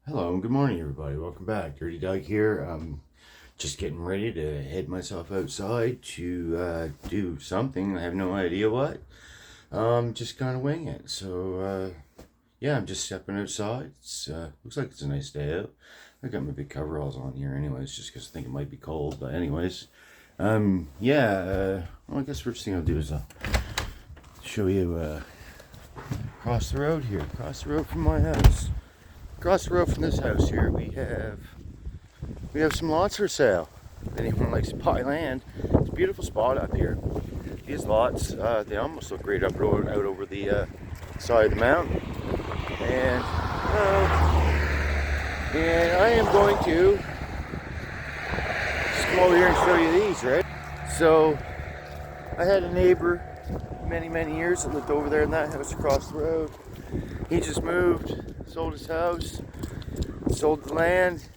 Hello and good morning, everybody. Welcome back. Dirty Doug here. Just getting ready to head myself outside to do something. I have no idea what. Just kind of wing it. So, yeah, I'm just stepping outside. It's looks like it's a nice day out. I got my big coveralls on here, anyways, just because I think it might be cold. But anyways, yeah. Well, I guess first thing I'll do is I'll show you across the road here, across the road from my house. Across the road from this house here, we have some lots for sale. If anyone likes to buy land, it's a beautiful spot up here. These lots, they almost look great up road out over the side of the mountain. And I am going to just come over here and show you these, right? So I had a neighbor many years that lived over there in that house across the road. He just moved, sold his house, sold the land.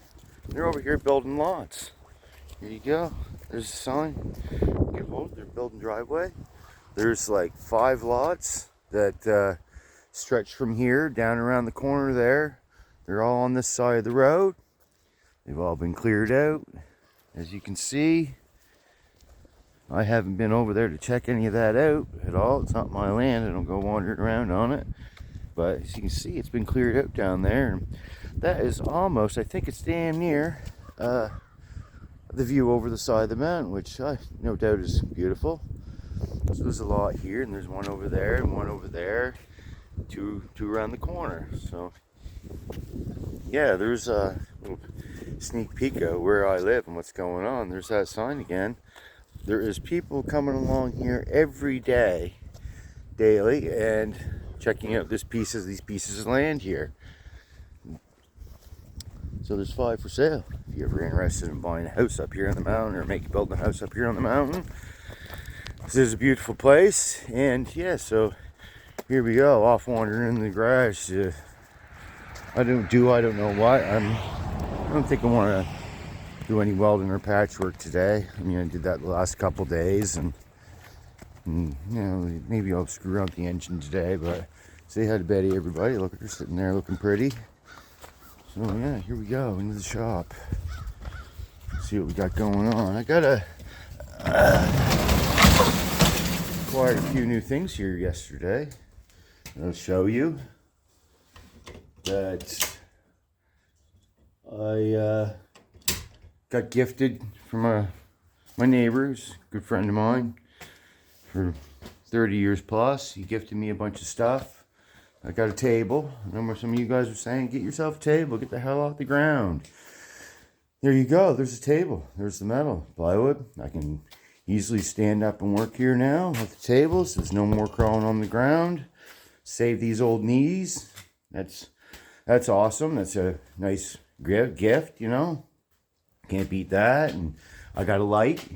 They're over here building lots. Here you go. There's a sign. Get hold. They're building driveway. There's like 5 lots that stretch from here down around the corner there. They're all on this side of the road. They've all been cleared out. As you can see, I haven't been over there to check any of that out at all. It's not my land. I don't go wandering around on it. But as you can see, it's been cleared out down there. That is almost, I think it's damn near the view over the side of the mountain, which I no doubt is beautiful. So there's a lot here, and there's one over there, and one over there, two around the corner. So yeah, there's a little sneak peek of where I live and what's going on. There's that sign again. There is people coming along here every day, daily, and checking out these pieces of land here. So there's 5 for sale. If you're ever interested in buying a house up here on the mountain or building a house up here on the mountain, this is a beautiful place. And yeah, so here we go, off wandering in the garage. I don't know what. I don't think I want to do any welding or patchwork today. I mean, I did that the last couple days, and you know, maybe I'll screw around the engine today. But say hi to Betty, everybody. Look at her sitting there looking pretty. So yeah, here we go into the shop. See what we got going on. I got acquired a few new things here yesterday. I'll show you that I got gifted from my neighbor, who's a good friend of mine for 30 years plus. He gifted me a bunch of stuff. I got a table. I remember some of you guys were saying, get yourself a table, get the hell off the ground. There you go, there's a table. There's the metal, plywood. I can easily stand up and work here now with the table, so there's no more crawling on the ground. Save these old knees. That's awesome. That's a nice gift, you know. Can't beat that. And I got a light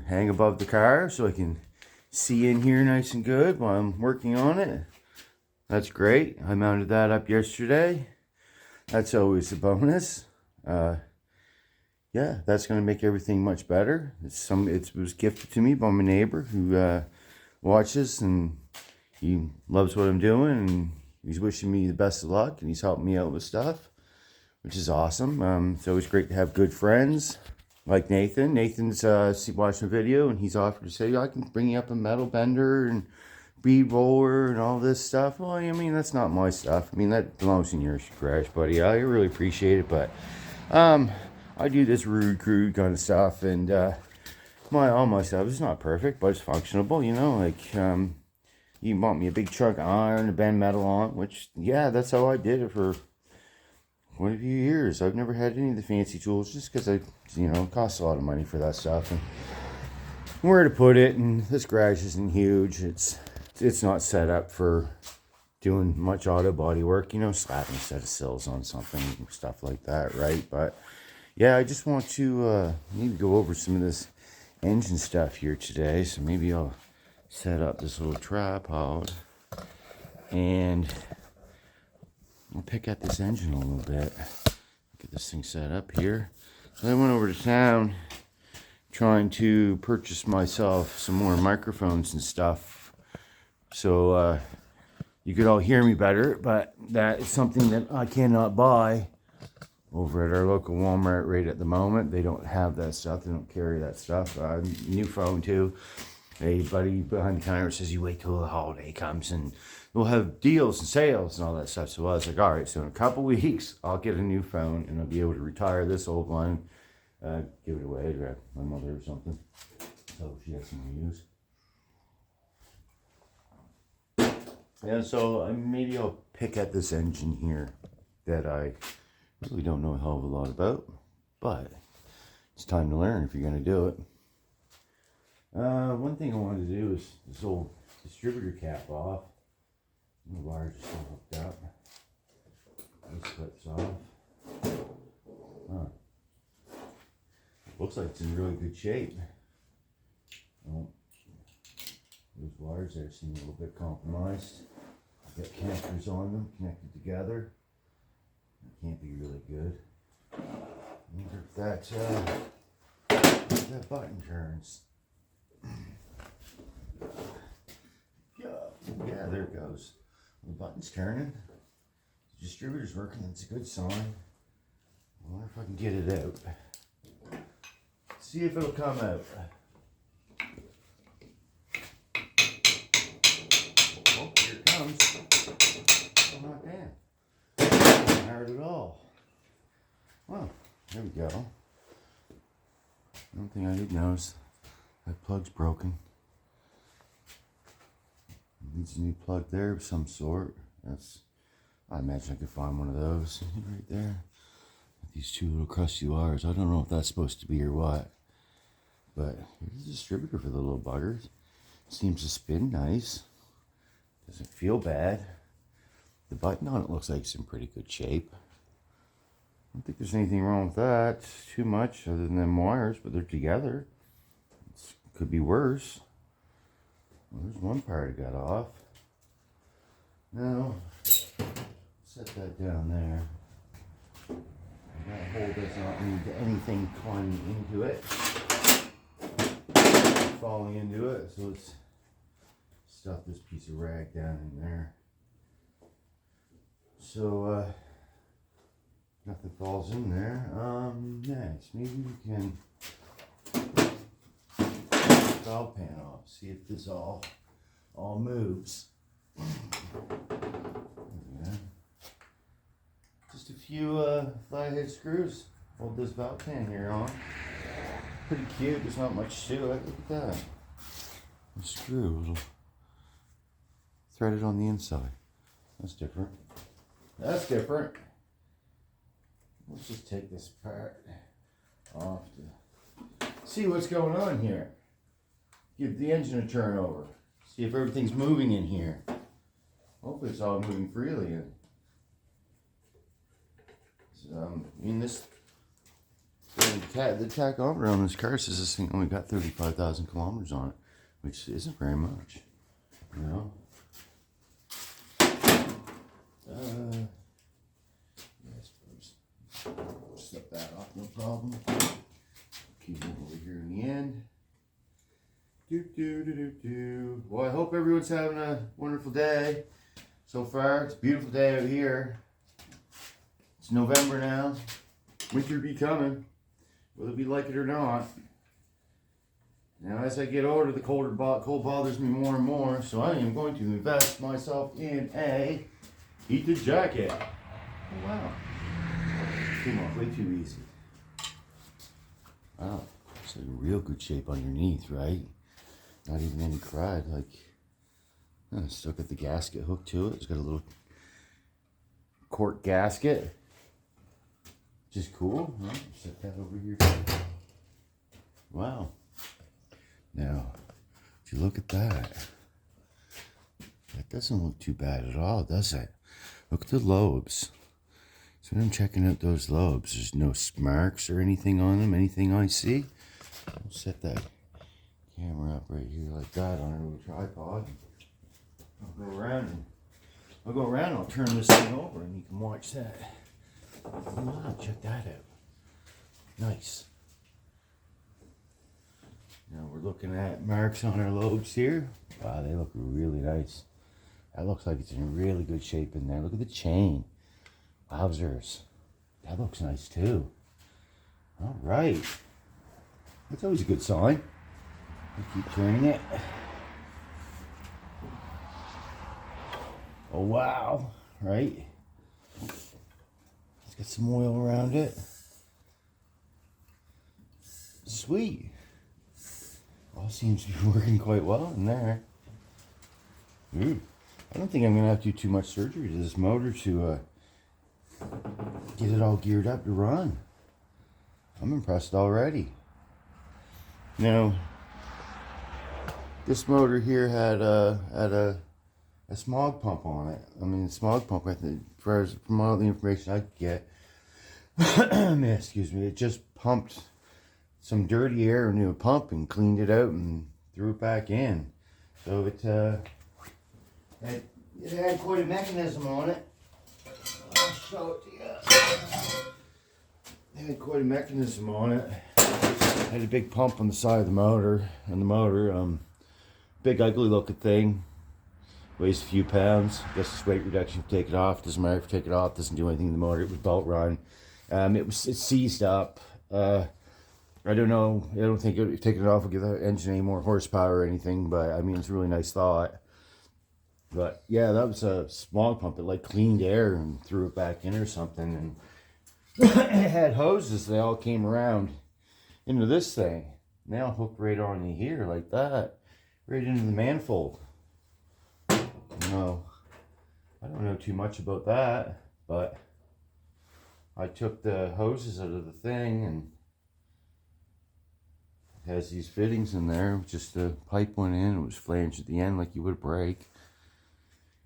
hang above the car so I can see in here nice and good while I'm working on it. That's great. I mounted that up yesterday. That's always a bonus. Yeah, that's going to make everything much better. It was gifted to me by my neighbor who watches, and he loves what I'm doing, and he's wishing me the best of luck, and he's helping me out with stuff, which is awesome. It's always great to have good friends like Nathan. Nathan's watching a video, and he's offered to say, I can bring you up a metal bender and bead roller and all this stuff. Well, I mean, that's not my stuff. I mean, that belongs in your garage, buddy. I really appreciate it, but I do this rude, crude kind of stuff, and all my stuff is not perfect, but it's functionable, you know. Like, you bought me a big chunk of iron to bend metal on, which, yeah, that's how I did it for quite a few years. I've never had any of the fancy tools, just because it costs a lot of money for that stuff, and where to put it. And this garage isn't huge. It's not set up for doing much auto body work, you know, slapping a set of sills on something and stuff like that, right? But yeah, I just want to maybe go over some of this engine stuff here today. So maybe I'll set up this little tripod and I'll pick at this engine a little bit. Get this thing set up here. So I went over to town trying to purchase myself some more microphones and stuff. So you could all hear me better, but that is something that I cannot buy over at our local Walmart right at the moment. They don't have that stuff. They don't carry that stuff. New phone too. A buddy behind the counter says you wait till the holiday comes and we'll have deals and sales and all that stuff. So I was like, all right, so in a couple weeks, I'll get a new phone and I'll be able to retire this old one, give it away to my mother or something. So she has some to use. And so maybe I'll pick at this engine here that I really don't know a hell of a lot about, but it's time to learn if you're going to do it. One thing I wanted to do is this old distributor cap off. The wires are still hooked up. This clips off. Huh. It looks like it's in really good shape. Oh, those wires there seem a little bit compromised. I've got connectors on them connected together. It can't be really good. I wonder if that button turns. Yeah, there it goes. The button's turning. The distributor's working. That's a good sign. I wonder if I can get it out. See if it'll come out. Oh, here it comes. Oh, not bad. Not hard at all. Well, there we go. One thing I did notice, that plug's broken. Needs a new plug there of some sort. I imagine I could find one of those right there. These two little crusty wires. I don't know if that's supposed to be or what. But here's the distributor for the little buggers. Seems to spin nice. Doesn't feel bad. The button on it looks like it's in pretty good shape. I don't think there's anything wrong with that too much other than them wires, but they're together. It could be worse. Well, there's one part I got off. Now, set that down there. That hole does not need anything climbing into it. Falling into it, so let's stuff this piece of rag down in there. So, nothing falls in there. Next, maybe we can valve pan off, see if this all moves. Yeah. Just a few flathead screws hold this valve pan here on. Pretty cute, there's not much to it. Look at that. A screw, little threaded on the inside. That's different. That's different. Let's just take this part off to see what's going on here. Give the engine a turn over. See if everything's moving in here. Hopefully it's all moving freely. The tachometer on this car says this thing only got 35,000 kilometers on it, which isn't very much, you know. Step that off, no problem. Keep it over here in the end. Well, I hope everyone's having a wonderful day so far. It's a beautiful day out here. It's November now. Winter be coming, whether we like it or not. Now, as I get older, the cold bothers me more and more, so I am going to invest myself in a heated jacket. Oh, wow. Came off way too easy. Wow, it's like real good shape underneath, right? Not even any crud. Like, still got the gasket hooked to it. It's got a little cork gasket. Just cool. Huh? Set that over here. Wow. Now, if you look at that, that doesn't look too bad at all, does it? Look at the lobes. So when I'm checking out those lobes, there's no marks or anything on them, anything I see. I'll set that camera up right here like that on a little tripod. I'll go around and I'll turn this thing over and you can watch that. Wow, check that out. Nice. Now we're looking at marks on our lobes here. Wow, they look really nice. That looks like it's in really good shape in there. Look at the chain. Wowzers. That looks nice too. All right. That's always a good sign. Keep turning it. Oh, wow. Right? Let's get some oil around it. Sweet. All seems to be working quite well in there. Ooh. I don't think I'm going to have to do too much surgery to this motor to get it all geared up to run. I'm impressed already. Now, this motor here had a smog pump on it. I mean, the smog pump, I think, from all the information I could get, excuse me, it just pumped some dirty air into a pump and cleaned it out and threw it back in. So it had quite a mechanism on it. I'll show it to you. It had quite a mechanism on it. It had a big pump on the side of the motor, big ugly looking thing. Weighs a few pounds. I guess it's weight reduction. Take it off. Doesn't matter if you take it off. Doesn't do anything to the motor. It was belt run. It's seized up. I don't know. I don't think taking it off will give the engine any more horsepower or anything. But I mean, it's a really nice thought. But yeah, that was a smog pump. It like cleaned air and threw it back in or something. And it had hoses. They all came around into this thing. Now hooked right on in here like that, right into the manifold. No, I don't know too much about that, but I took the hoses out of the thing, and it has these fittings in there. Just the pipe went in, it was flanged at the end like you would a brake.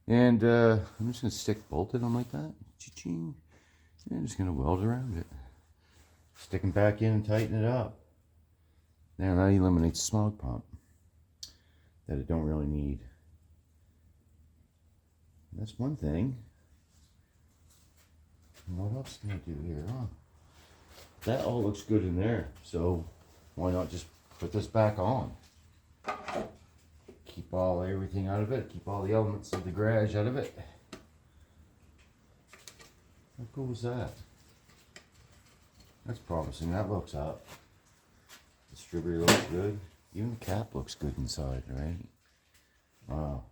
And I'm just going to stick bolt it on like that. Cha-ching. And I'm just going to weld around it. Stick them back in and tighten it up. Now that eliminates the smog pump that I don't really need. That's one thing. And what else can I do here? Oh, that all looks good in there. So why not just put this back on? Keep everything out of it. Keep all the elements of the garage out of it. How cool was that? That's promising. That looks up. The distributor looks good. Even the cap looks good inside, right? Wow.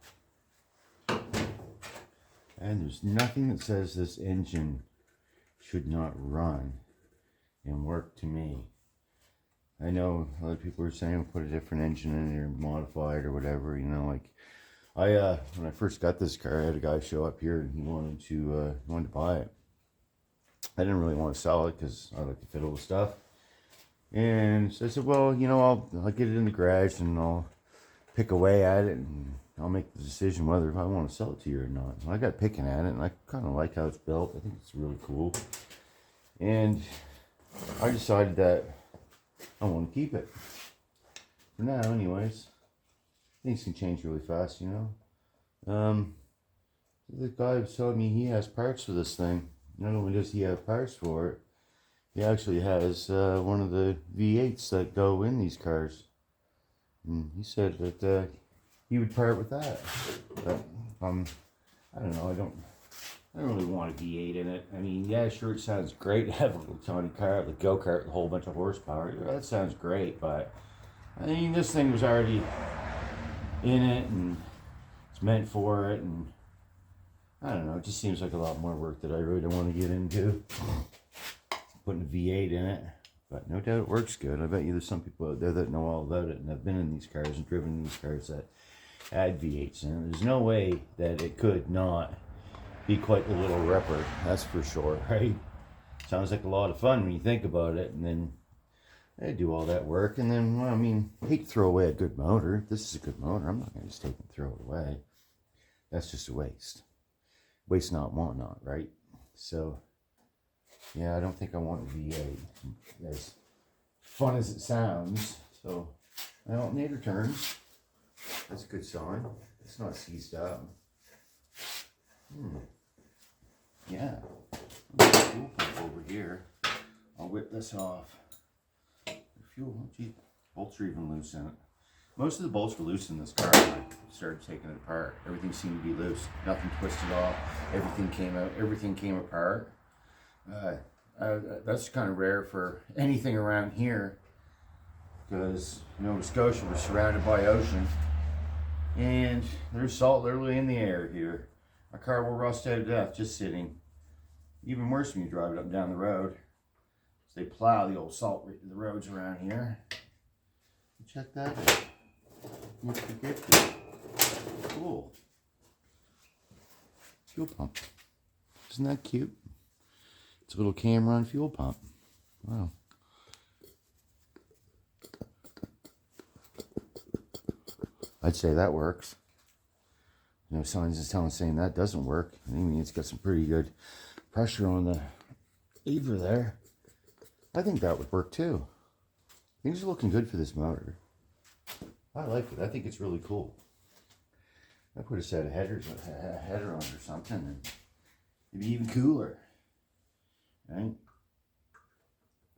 And there's nothing that says this engine should not run and work to me. I know other people are saying put a different engine in there, modify it or whatever, you know, like when I first got this car, I had a guy show up here and he wanted to buy it. I didn't really want to sell it because I like to fiddle with stuff. And so I said, well, you know, I'll get it in the garage and I'll pick away at it and I'll make the decision whether if I want to sell it to you or not. So I got picking at it, and I kind of like how it's built. I think it's really cool. And I decided that I want to keep it. For now, anyways. Things can change really fast, you know. The guy was telling me he has parts for this thing. Not only does he have parts for it, he actually has one of the V8s that go in these cars. And he said that he would part with that. But I don't know. I don't really want a V8 in it. I mean, yeah, sure, it sounds great to have a little tiny car, like a go-kart with a whole bunch of horsepower. Yeah, that sounds great, but I mean, this thing was already in it, and it's meant for it, and I don't know. It just seems like a lot more work that I really don't want to get into. Putting a V8 in it. But no doubt it works good. I bet you there's some people out there that know all about it and have been in these cars and driven in these cars that had V8s in it. There's no way that it could not be quite the little ripper. That's for sure, right? Sounds like a lot of fun when you think about it. And then they do all that work. And then, well, I mean, I hate to throw away a good motor. If this is a good motor, I'm not going to just take and throw it away. That's just a waste. Waste not, want not, right? So, yeah, I don't think I want a V8. As fun as it sounds. So, my alternator turns. That's a good sign. It's not seized up. Yeah. Fuel pump over here. I'll whip this off. The fuel, gee, bolts are even loose in it. Most of the bolts were loose in this car when I started taking it apart. Everything seemed to be loose. Nothing twisted off. Everything came out. Everything came apart. That's kind of rare for anything around here, because Nova Scotia, we're surrounded by ocean, and there's salt literally in the air here. My car will rust out to death just sitting. Even worse when you drive it up and down the road. So they plow the old salt the roads around here. Check that out. What's the gift? Cool. Fuel pump. Isn't that cute? It's a little Cameron fuel pump. Wow. I'd say that works. No signs is saying that doesn't work. I mean, it's got some pretty good pressure on the lever there. I think that would work too. Things are looking good for this motor. I like it. I think it's really cool. I put a set of header on or something, and it'd be even cooler. Right?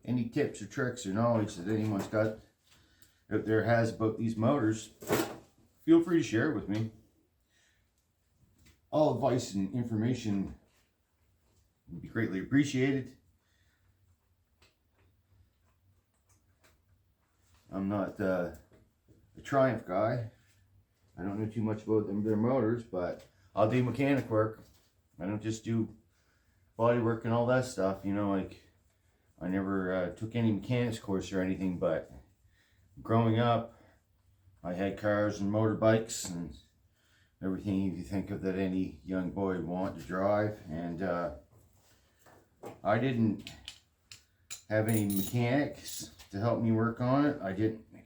Any tips or tricks or knowledge that anyone's got out there has about these motors, feel free to share it with me. All advice and information would be greatly appreciated. I'm not a Triumph guy. I don't know too much about their motors, but I'll do mechanic work. I don't just do body work and all that stuff. You know, like, I never took any mechanics course or anything, but growing up, I had cars and motorbikes and everything you think of that any young boy would want to drive. And I didn't have any mechanics to help me work on it. I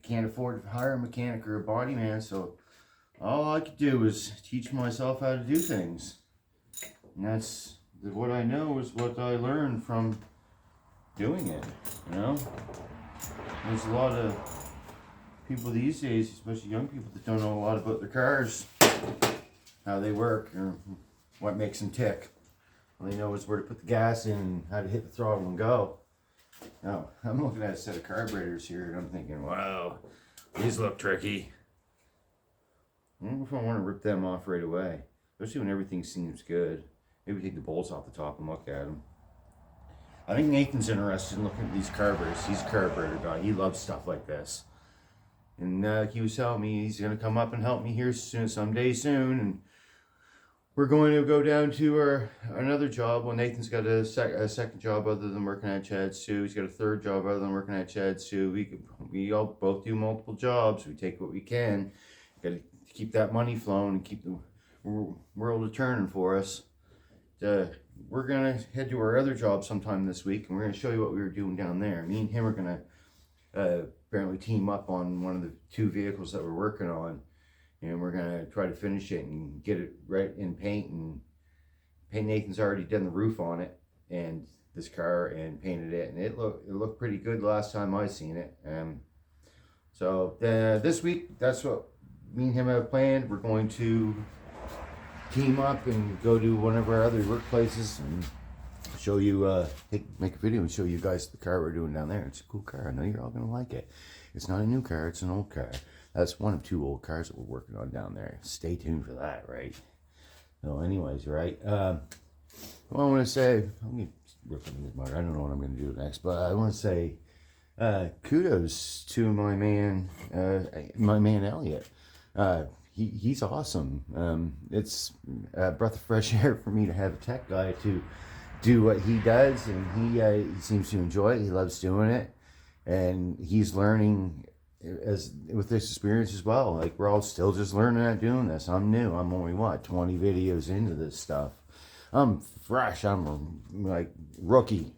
can't afford to hire a mechanic or a body man, so all I could do was teach myself how to do things. And that's what I know is what I learned from doing it, you know? There's a lot of people these days, especially young people, that don't know a lot about their cars, how they work, or what makes them tick. All they know is where to put the gas in and how to hit the throttle and go. Now, I'm looking at a set of carburetors here, and I'm thinking, wow, these look tricky. I don't know if I want to rip them off right away, especially when everything seems good. Maybe take the bolts off the top and look at them. I think Nathan's interested in looking at these carburetors. He's a carburetor guy. He loves stuff like this. And he was telling me he's going to come up and help me here someday soon. And we're going to go down to another job. Well, Nathan's got a second job other than working at Chad's too. He's got a third job other than working at Chad's too. We all both do multiple jobs. We take what we can. Got to keep that money flowing and keep the world turning for us. We're going to head to our other job sometime this week, and we're going to show you what we were doing down there. Me and him are going to apparently team up on one of the two vehicles that we're working on, and we're going to try to finish it and get it right in paint. And Nathan's already done the roof on it and this car and painted it, and it looked pretty good the last time I seen it. So this week, that's what me and him have planned. We're going to team up and go to one of our other workplaces and show you, make a video and show you guys the car we're doing down there. It's a cool car. I know you're all going to like it. It's not a new car, it's an old car. That's one of two old cars that we're working on down there. Stay tuned for that, right? So anyways, right? Well, I want to say, I'm going to rip into this motor. I don't know what I'm going to do next, but I want to say kudos to my man Elliot. He's awesome. It's a breath of fresh air for me to have a tech guy to do what he does, and he seems to enjoy it. He loves doing it, and he's learning as with this experience as well. Like, we're all still just learning how to doing this. I'm new. I'm only 20 videos into this stuff. I'm fresh. I'm like rookie,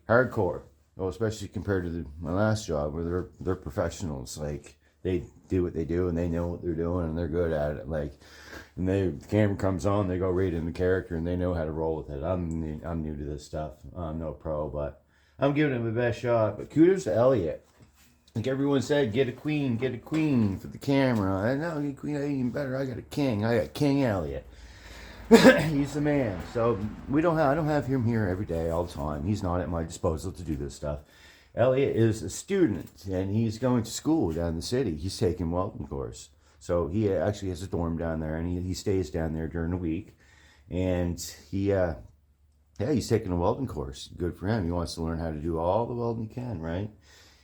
hardcore. Well, especially compared to my last job, where they're professionals. Like, they do what they do, and they know what they're doing, and they're good at it. Like, and the camera comes on, they go right in the character, and they know how to roll with it. I'm new to this stuff. I'm no pro, but I'm giving it my best shot. But kudos to Elliot. Like everyone said, get a queen for the camera. I know, get a queen, even better. I got a king. I got King Elliot. He's the man. So I don't have him here every day, all the time. He's not at my disposal to do this stuff. Elliot is a student, and he's going to school down in the city. He's taking welding course. So he actually has a dorm down there, and he stays down there during the week. And he's taking a welding course. Good for him. He wants to learn how to do all the welding he can, right?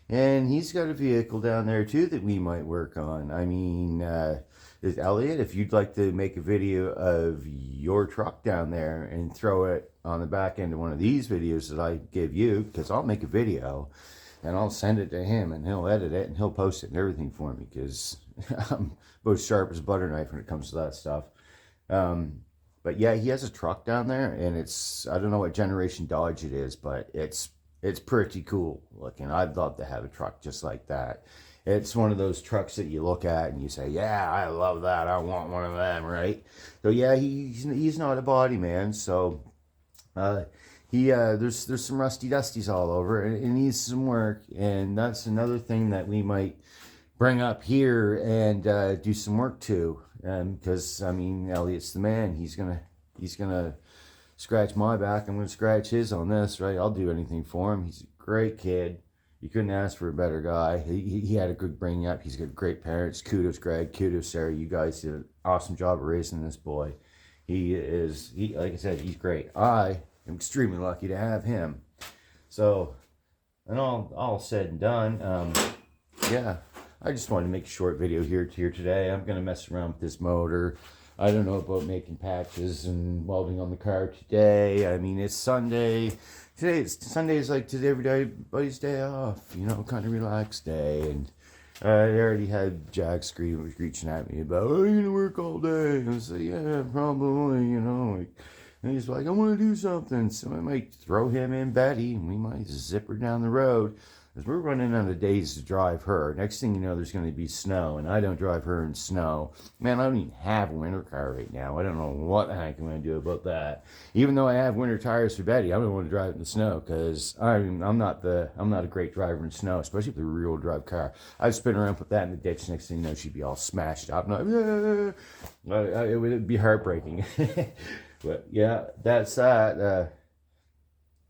And he's got a vehicle down there too that we might work on. I mean, Elliot, if you'd like to make a video of your truck down there and throw it on the back end of one of these videos that I give you, because I'll make a video and I'll send it to him and he'll edit it and he'll post it and everything for me, because I'm both sharp as a butter knife when it comes to that stuff. But yeah, he has a truck down there, and I don't know what generation Dodge it is, but it's pretty cool looking. I'd love to have a truck just like that. It's one of those trucks that you look at and you say, yeah, I love that. I want one of them, right? So yeah, he's not a body man. So there's some rusty dusties all over, and it needs some work. And that's another thing that we might bring up here and do some work to. Because I mean, Elliot's the man. He's gonna scratch my back. I'm gonna scratch his on this, right? I'll do anything for him. He's a great kid. You couldn't ask for a better guy. He had a good bringing up. He's got great parents. Kudos, Greg. Kudos, Sarah. You guys did an awesome job of raising this boy. He like I said, he's great. I am extremely lucky to have him. So, and all said and done, yeah, I just wanted to make a short video here today. I'm going to mess around with this motor. I don't know about making patches and welding on the car today. I mean, it's Sunday. Sunday is like everybody's day off, you know, kind of relaxed day. And I already had Jack screeching at me about, oh, you're going to work all day. And I was like, yeah, probably, you know. Like, and he's like, I want to do something. So I might throw him in Betty, and we might zip her down the road. Because we're running out of days to drive her. Next thing you know, there's going to be snow, and I don't drive her in snow. Man, I don't even have a winter car right now. I don't know what the heck I'm going to do about that. Even though I have winter tires for Betty, I don't want to drive in the snow, because I'm not a great driver in snow, especially with a rear-wheel drive car. I'd spin around, put that in the ditch. Next thing you know, she'd be all smashed up. And it would be heartbreaking. But yeah, that's that.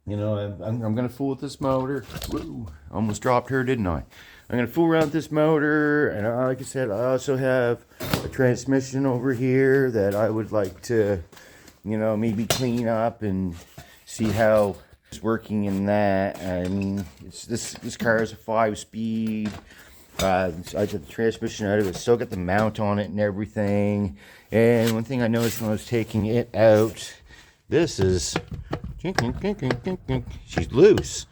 You know, I'm going to fool with this motor. Woo, almost dropped her, didn't I? I'm going to fool around with this motor. And like I said, I also have a transmission over here that I would like to, you know, maybe clean up and see how it's working in that. I mean, this car is a 5-speed. I took the transmission out of it. Still got the mount on it and everything. And one thing I noticed when I was taking it out, this is... she's loose,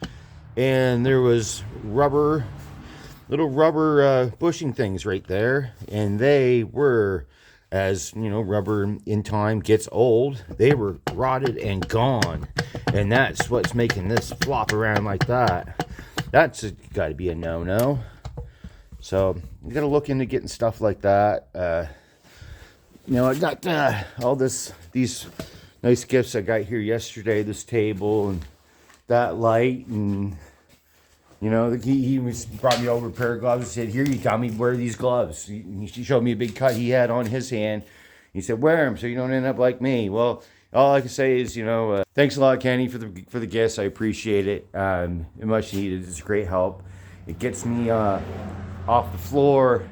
and there was little rubber bushing things right there, and they were, as you know, rubber in time gets old, they were rotted and gone, and that's what's making this flop around like that. That's got to be a no-no. So you got to look into getting stuff like that. You know, I got all these nice gifts I got here yesterday, this table and that light, and you know, he brought me over a pair of gloves and said, here, you tell me wear these gloves. He showed me a big cut he had on his hand. He said, wear them so you don't end up like me. Well, all I can say is, you know, thanks a lot, Kenny, for the gifts. I appreciate it. Much needed. It's great help. It gets me off the floor,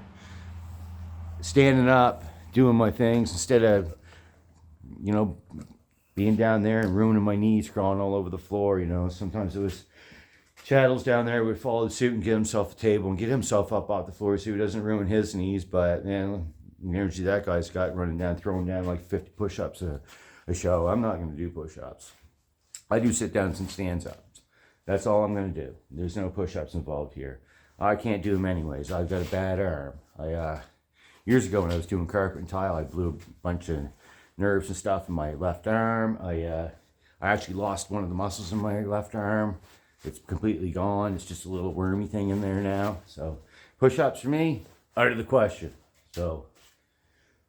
standing up, doing my things, instead of, you know, being down there and ruining my knees, crawling all over the floor. You know, sometimes it was Chattels down there would follow suit and get himself a table and get himself up off the floor so he doesn't ruin his knees. But man, the energy that guy's got running down, throwing down like 50 push-ups a show. I'm not going to do push-ups. I do sit-downs and stand-ups. That's all I'm going to do. There's no push-ups involved here. I can't do them anyways. I've got a bad arm. Years ago when I was doing carpet and tile, I blew a bunch of nerves and stuff in my left arm. I actually lost one of the muscles in my left arm. It's completely gone. It's just a little wormy thing in there now. So push-ups for me, out of the question. So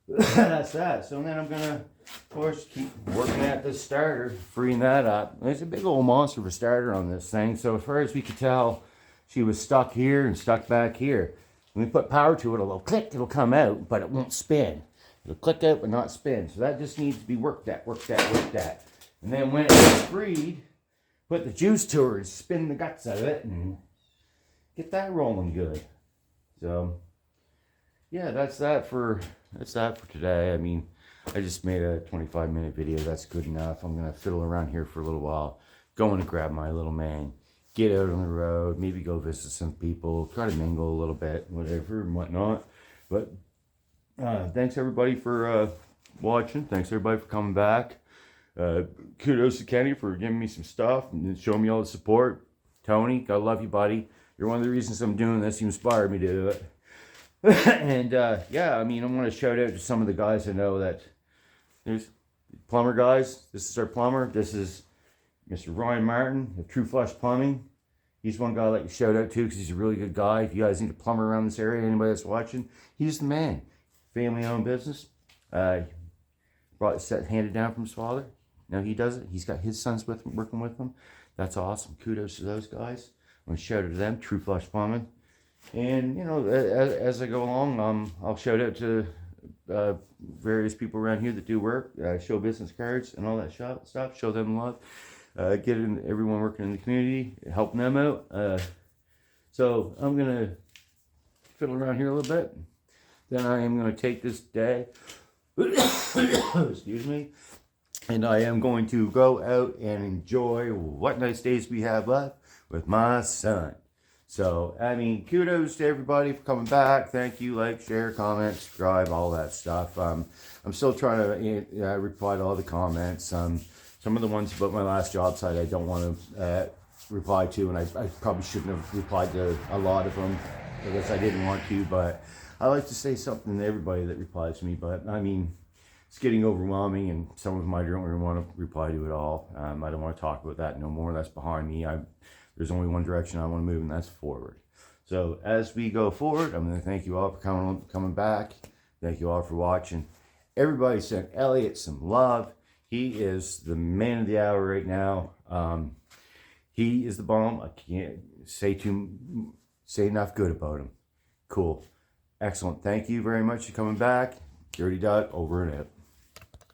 that's that. So then I'm gonna, of course, keep working at this starter, freeing that up. There's a big old monster of a starter on this thing. So as far as we could tell, she was stuck here and stuck back here. When we put power to it, it'll click, it'll come out, but it won't spin. It'll click out but not spin. So that just needs to be worked at. And then when it's freed, put the juice to her and spin the guts out of it and get that rolling good. So yeah, that's that for today. I mean, I just made a 25-minute video. That's good enough. I'm gonna fiddle around here for a little while, going to grab my little man, get out on the road, maybe go visit some people, try to mingle a little bit, whatever and whatnot. But thanks everybody for watching. Thanks everybody for coming back. Kudos to Kenny for giving me some stuff and showing me all the support. Tony, I love you, buddy. You're one of the reasons I'm doing this. You inspired me to do it. And yeah, I mean, I want to shout out to some of the guys I know that there's plumber guys. This is our plumber. This is Mr. Ryan Martin of True Flush Plumbing. He's one guy I'd like to shout out to because he's a really good guy. If you guys need a plumber around this area, anybody that's watching, he's the man. Family-owned business. Brought set handed down from his father. Now he does it. He's got his sons with him, working with him. That's awesome. Kudos to those guys. I'm going to shout out to them, True Flush Plumbing. And, you know, as I go along, I'll shout out to various people around here that do work, show business cards and all that stuff, show them love, get everyone working in the community, helping them out. So I'm going to fiddle around here a little bit. Then I am going to take this day, excuse me, and I am going to go out and enjoy what nice days we have left with my son. So, I mean, kudos to everybody for coming back. Thank you. Like, share, comment, subscribe, all that stuff. I'm still trying to reply to all the comments. Some of the ones about my last job site I don't want to reply to, and I probably shouldn't have replied to a lot of them because I didn't want to, but I like to say something to everybody that replies to me. But, I mean, it's getting overwhelming, and some of them I don't really want to reply to at all. I don't want to talk about that no more. That's behind me. There's only one direction I want to move, and that's forward. So as we go forward, I'm going to thank you all for coming back. Thank you all for watching. Everybody sent Elliot some love. He is the man of the hour right now. He is the bomb. I can't say enough good about him. Cool. Excellent. Thank you very much for coming back. Dirty Dot, over and out.